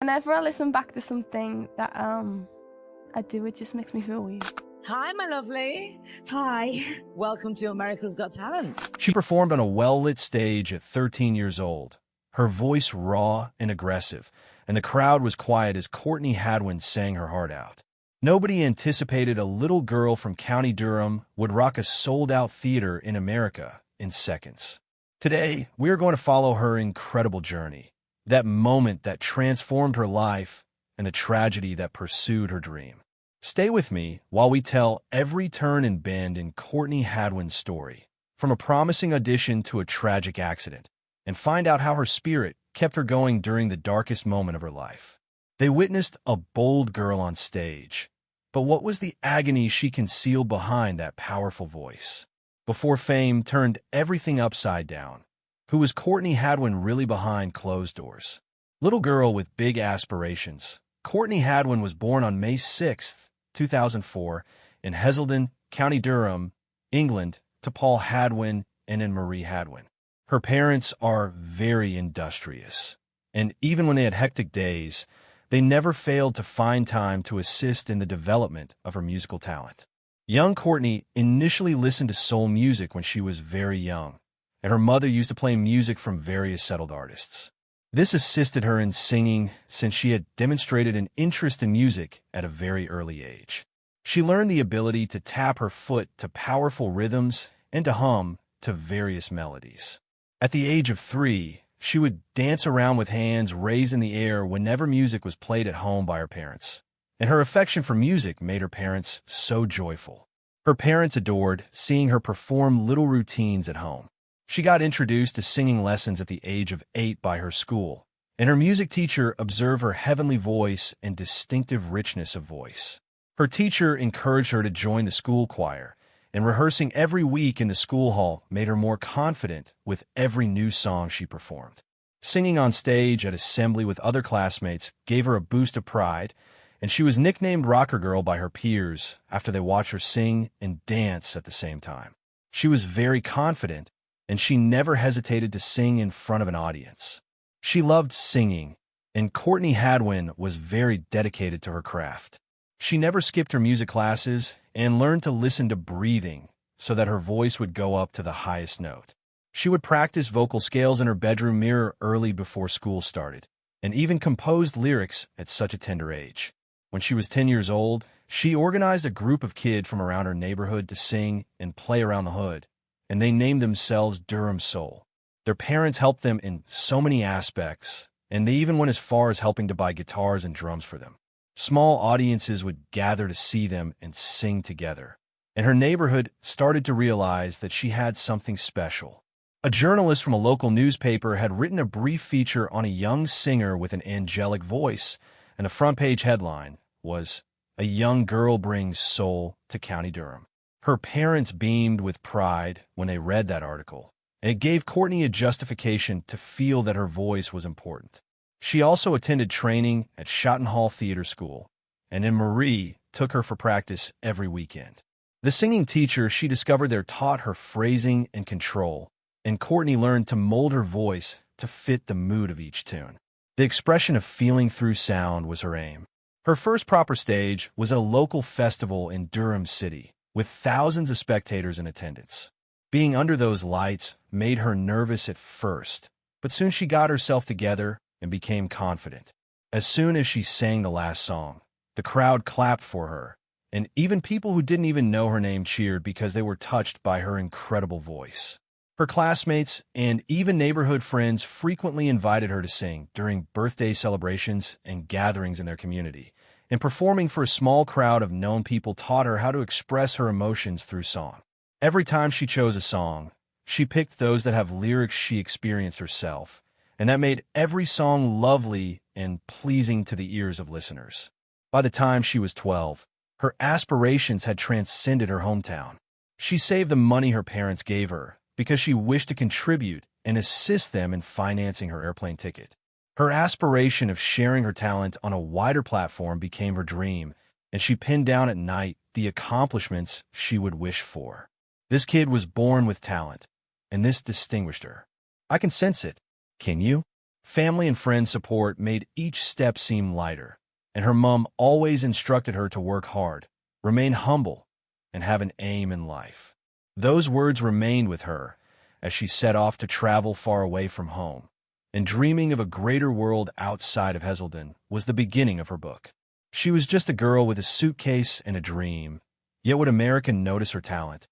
Whenever I listen back to something that I do, it just makes me feel weird. Hi, my lovely. Hi. Welcome to America's Got Talent. She performed on a well-lit stage at 13 years old, her voice raw and aggressive, and the crowd was quiet as Courtney Hadwin sang her heart out. Nobody anticipated a little girl from County Durham would rock a sold-out theater in America in seconds. Today, we are going to follow her incredible journey, that moment that transformed her life and the tragedy that pursued her dream. Stay with me while we tell every turn and bend in Courtney Hadwin's story, from a promising audition to a tragic accident, and find out how her spirit kept her going during the darkest moment of her life. They witnessed a bold girl on stage, but what was the agony she concealed behind that powerful voice? Before fame turned everything upside down, who was Courtney Hadwin really behind closed doors? Little girl with big aspirations, Courtney Hadwin was born on May 6, 2004, in Heselden, County Durham, England, to Paul Hadwin and Anne-Marie Hadwin. Her parents are very industrious, and even when they had hectic days, they never failed to find time to assist in the development of her musical talent. Young Courtney initially listened to soul music when she was very young, and her mother used to play music from various settled artists. This assisted her in singing since she had demonstrated an interest in music at a very early age. She learned the ability to tap her foot to powerful rhythms and to hum to various melodies. At the age of 3, she would dance around with hands raised in the air whenever music was played at home by her parents. And her affection for music made her parents so joyful. Her parents adored seeing her perform little routines at home. She got introduced to singing lessons at the age of 8 by her school, and her music teacher observed her heavenly voice and distinctive richness of voice. Her teacher encouraged her to join the school choir, and rehearsing every week in the school hall made her more confident with every new song she performed. Singing on stage at assembly with other classmates gave her a boost of pride, and she was nicknamed Rocker Girl by her peers after they watched her sing and dance at the same time. She was very confident, and she never hesitated to sing in front of an audience. She loved singing, and Courtney Hadwin was very dedicated to her craft. She never skipped her music classes and learned to listen to breathing so that her voice would go up to the highest note. She would practice vocal scales in her bedroom mirror early before school started, and even composed lyrics at such a tender age. When she was 10 years old, she organized a group of kids from around her neighborhood to sing and play around the hood, and they named themselves Durham Soul. Their parents helped them in so many aspects, and they even went as far as helping to buy guitars and drums for them. Small audiences would gather to see them and sing together, and her neighborhood started to realize that she had something special. A journalist from a local newspaper had written a brief feature on a young singer with an angelic voice, and the front-page headline was, "A Young Girl Brings Soul to County Durham." Her parents beamed with pride when they read that article, and it gave Courtney a justification to feel that her voice was important. She also attended training at Shotton Hall Theater School, and Anne-Marie took her for practice every weekend. The singing teacher she discovered there taught her phrasing and control, and Courtney learned to mold her voice to fit the mood of each tune. The expression of feeling through sound was her aim. Her first proper stage was a local festival in Durham City, with thousands of spectators in attendance. Being under those lights made her nervous at first, but soon she got herself together and became confident. As soon as she sang the last song, the crowd clapped for her, and even people who didn't even know her name cheered because they were touched by her incredible voice. Her classmates and even neighborhood friends frequently invited her to sing during birthday celebrations and gatherings in their community, and performing for a small crowd of known people taught her how to express her emotions through song. Every time she chose a song, she picked those that have lyrics she experienced herself, and that made every song lovely and pleasing to the ears of listeners. By the time she was 12, her aspirations had transcended her hometown. She saved the money her parents gave her because she wished to contribute and assist them in financing her airplane ticket. Her aspiration of sharing her talent on a wider platform became her dream, and she pinned down at night the accomplishments she would wish for. This kid was born with talent, and this distinguished her. I can sense it. Can you? Family and friend support made each step seem lighter, and her mom always instructed her to work hard, remain humble, and have an aim in life. Those words remained with her as she set off to travel far away from home, and dreaming of a greater world outside of Heselden was the beginning of her book. She was just a girl with a suitcase and a dream, yet would America notice her talent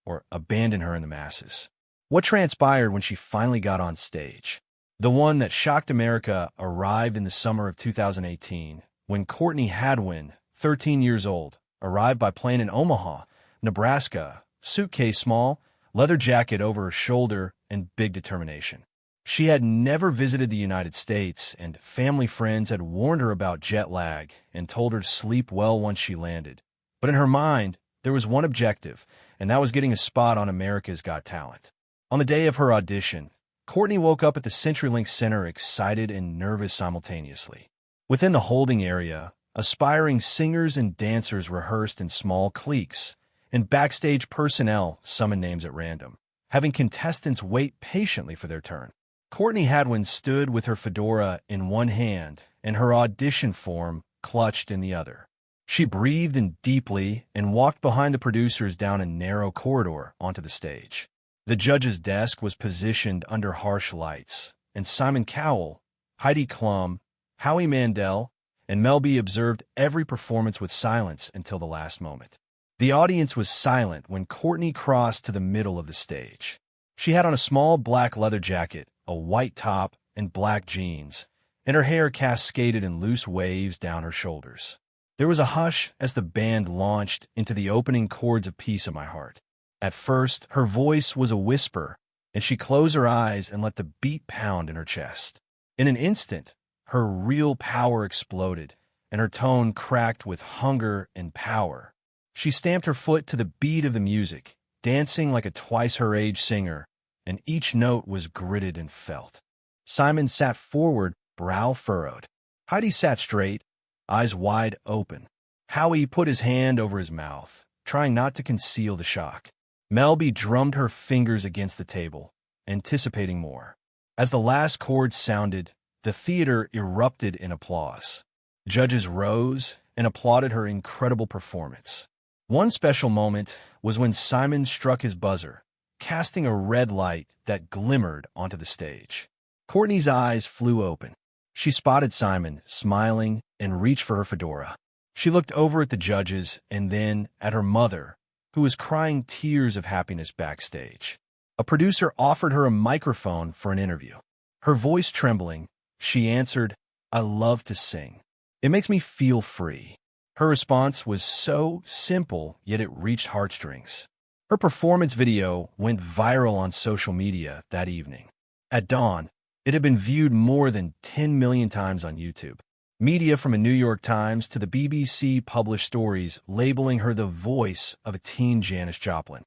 or abandon her in the masses? What transpired when she finally got on stage? The one that shocked America arrived in the summer of 2018, when Courtney Hadwin, 13 years old, arrived by plane in Omaha, Nebraska, suitcase small, leather jacket over her shoulder, and big determination. She had never visited the United States, and family friends had warned her about jet lag and told her to sleep well once she landed. But in her mind, there was one objective, and that was getting a spot on America's Got Talent. On the day of her audition, Courtney woke up at the CenturyLink Center excited and nervous simultaneously. Within the holding area, aspiring singers and dancers rehearsed in small cliques, and backstage personnel summoned names at random, having contestants wait patiently for their turn. Courtney Hadwin stood with her fedora in one hand and her audition form clutched in the other. She breathed in deeply and walked behind the producers down a narrow corridor onto the stage. The judge's desk was positioned under harsh lights, and Simon Cowell, Heidi Klum, Howie Mandel, and Mel B observed every performance with silence until the last moment. The audience was silent when Courtney crossed to the middle of the stage. She had on a small black leather jacket, a white top, and black jeans, and her hair cascaded in loose waves down her shoulders. There was a hush as the band launched into the opening chords of Piece of My Heart. At first, her voice was a whisper, and she closed her eyes and let the beat pound in her chest. In an instant, her real power exploded, and her tone cracked with hunger and power. She stamped her foot to the beat of the music, dancing like a twice-her-age singer, and each note was gritted and felt. Simon sat forward, brow furrowed. Heidi sat straight, eyes wide open. Howie put his hand over his mouth, trying not to conceal the shock. Mel B drummed her fingers against the table, anticipating more. As the last chord sounded, the theater erupted in applause. Judges rose and applauded her incredible performance. One special moment was when Simon struck his buzzer, casting a red light that glimmered onto the stage. Courtney's eyes flew open. She spotted Simon, smiling, and reached for her fedora. She looked over at the judges and then at her mother, who was crying tears of happiness backstage. A producer offered her a microphone for an interview. Her voice trembling, she answered, "I love to sing. It makes me feel free." Her response was so simple, yet it reached heartstrings. Her performance video went viral on social media that evening. At dawn, it had been viewed more than 10 million times on YouTube. Media from the New York Times to the BBC published stories labeling her the voice of a teen Janis Joplin.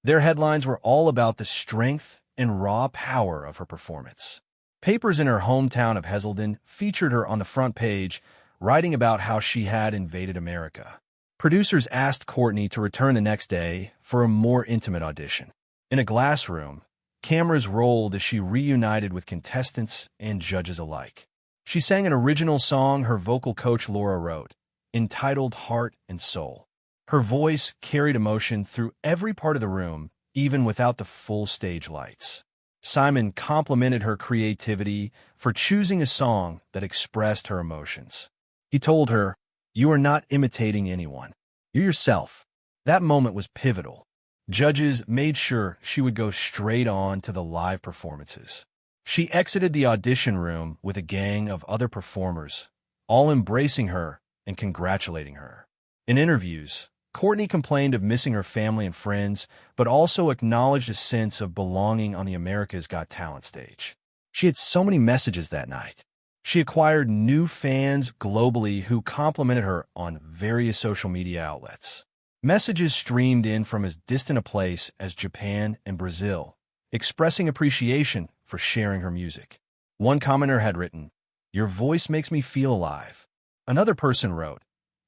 Their headlines were all about the strength and raw power of her performance. Papers in her hometown of Heselden featured her on the front page, writing about how she had invaded America. Producers asked Courtney to return the next day for a more intimate audition. In a glass room, cameras rolled as she reunited with contestants and judges alike. She sang an original song her vocal coach Laura wrote, entitled Heart and Soul. Her voice carried emotion through every part of the room, even without the full stage lights. Simon complimented her creativity for choosing a song that expressed her emotions. He told her, "You are not imitating anyone. You're yourself." That moment was pivotal. Judges made sure she would go straight on to the live performances. She exited the audition room with a gang of other performers, all embracing her and congratulating her. In interviews, Courtney complained of missing her family and friends, but also acknowledged a sense of belonging on the America's Got Talent stage. She had so many messages that night. She acquired new fans globally who complimented her on various social media outlets. Messages streamed in from as distant a place as Japan and Brazil, expressing appreciation for sharing her music. One commenter had written, "Your voice makes me feel alive." Another person wrote,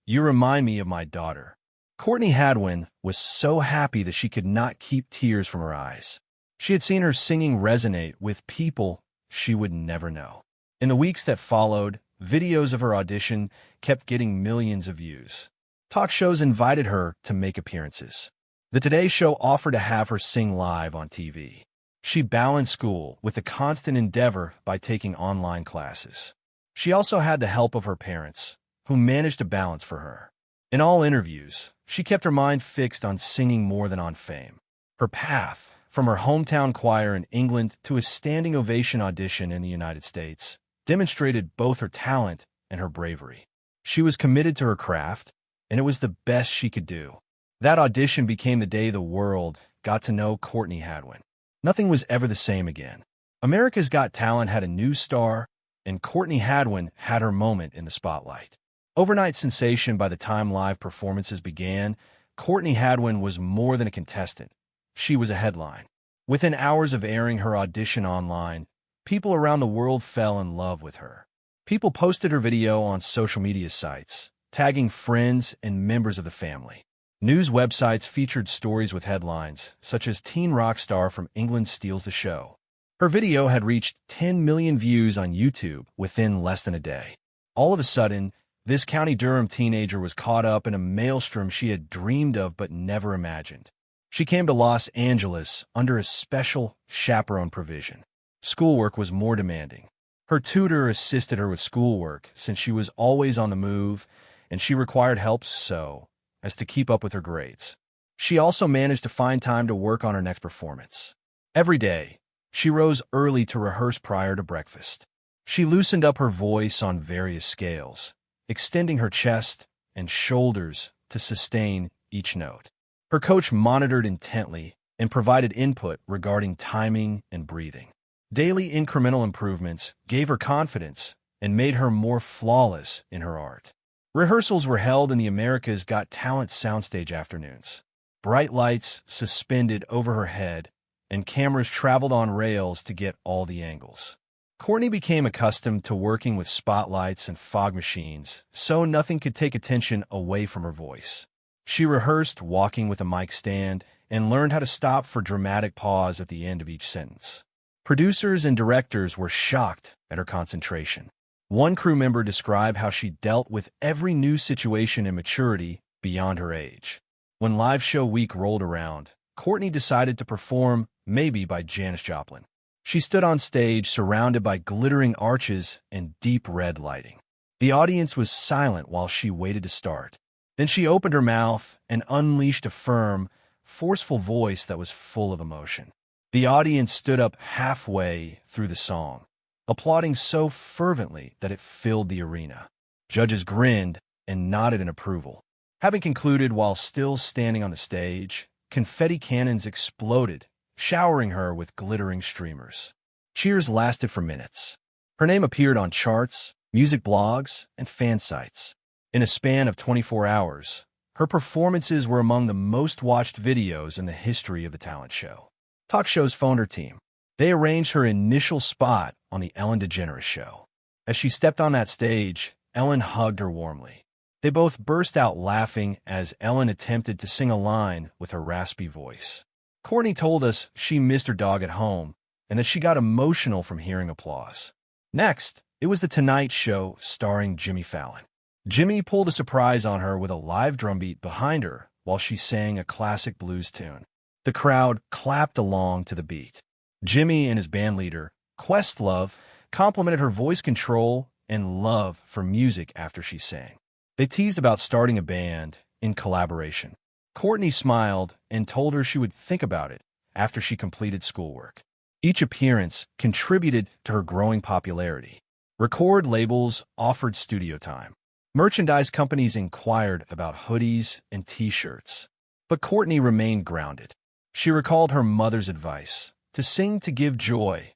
"You remind me of my daughter." Courtney Hadwin was so happy that she could not keep tears from her eyes. She had seen her singing resonate with people she would never know. In the weeks that followed, videos of her audition kept getting millions of views. Talk shows invited her to make appearances. The Today Show offered to have her sing live on TV. She balanced school with a constant endeavor by taking online classes. She also had the help of her parents, who managed to balance for her. In all interviews, she kept her mind fixed on singing more than on fame. Her path, from her hometown choir in England to a standing ovation audition in the United States, demonstrated both her talent and her bravery. She was committed to her craft, and it was the best she could do. That audition became the day the world got to know Courtney Hadwin. Nothing was ever the same again. America's Got Talent had a new star, and Courtney Hadwin had her moment in the spotlight. Overnight sensation by the time live performances began, Courtney Hadwin was more than a contestant. She was a headline. Within hours of airing her audition online, people around the world fell in love with her. People posted her video on social media sites, tagging friends and members of the family. News websites featured stories with headlines, such as "Teen rock star from England steals the show." Her video had reached 10 million views on YouTube within less than a day. All of a sudden, this County Durham teenager was caught up in a maelstrom she had dreamed of but never imagined. She came to Los Angeles under a special chaperone provision. Schoolwork was more demanding. Her tutor assisted her with schoolwork since she was always on the move, and she required help so as to keep up with her grades. She also managed to find time to work on her next performance. Every day, she rose early to rehearse prior to breakfast. She loosened up her voice on various scales, extending her chest and shoulders to sustain each note. Her coach monitored intently and provided input regarding timing and breathing. Daily incremental improvements gave her confidence and made her more flawless in her art. Rehearsals were held in the America's Got Talent soundstage afternoons. Bright lights suspended over her head, and cameras traveled on rails to get all the angles. Courtney became accustomed to working with spotlights and fog machines, so nothing could take attention away from her voice. She rehearsed walking with a mic stand and learned how to stop for dramatic pause at the end of each sentence. Producers and directors were shocked at her concentration. One crew member described how she dealt with every new situation and maturity beyond her age. When live show week rolled around, Courtney decided to perform Maybe by Janis Joplin. She stood on stage surrounded by glittering arches and deep red lighting. The audience was silent while she waited to start. Then she opened her mouth and unleashed a firm, forceful voice that was full of emotion. The audience stood up halfway through the song, applauding so fervently that it filled the arena. Judges grinned and nodded in approval. Having concluded while still standing on the stage, confetti cannons exploded, showering her with glittering streamers. Cheers lasted for minutes. Her name appeared on charts, music blogs, and fan sites. In a span of 24 hours, her performances were among the most watched videos in the history of the talent show. Talk shows phoned her team. They arranged her initial spot on the Ellen DeGeneres show. As she stepped on that stage, Ellen hugged her warmly. They both burst out laughing as Ellen attempted to sing a line with her raspy voice. Courtney told us she missed her dog at home and that she got emotional from hearing applause. Next, it was The Tonight Show starring Jimmy Fallon. Jimmy pulled a surprise on her with a live drumbeat behind her while she sang a classic blues tune. The crowd clapped along to the beat. Jimmy and his bandleader, Questlove, complimented her voice control and love for music after she sang. They teased about starting a band in collaboration. Courtney smiled and told her she would think about it after she completed schoolwork. Each appearance contributed to her growing popularity. Record labels offered studio time. Merchandise companies inquired about hoodies and T-shirts. But Courtney remained grounded. She recalled her mother's advice to sing to give joy,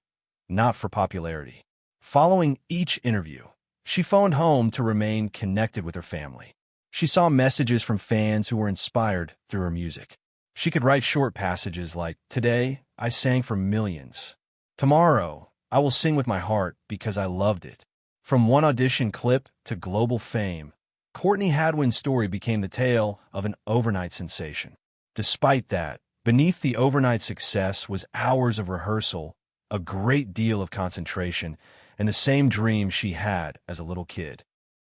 not for popularity. Following each interview, she phoned home to remain connected with her family. She saw messages from fans who were inspired through her music. She could write short passages like, "Today, I sang for millions. Tomorrow, I will sing with my heart because I loved it." From one audition clip to global fame, Courtney Hadwin's story became the tale of an overnight sensation. Despite that, beneath the overnight success was hours of rehearsal, a great deal of concentration, and the same dream she had as a little kid.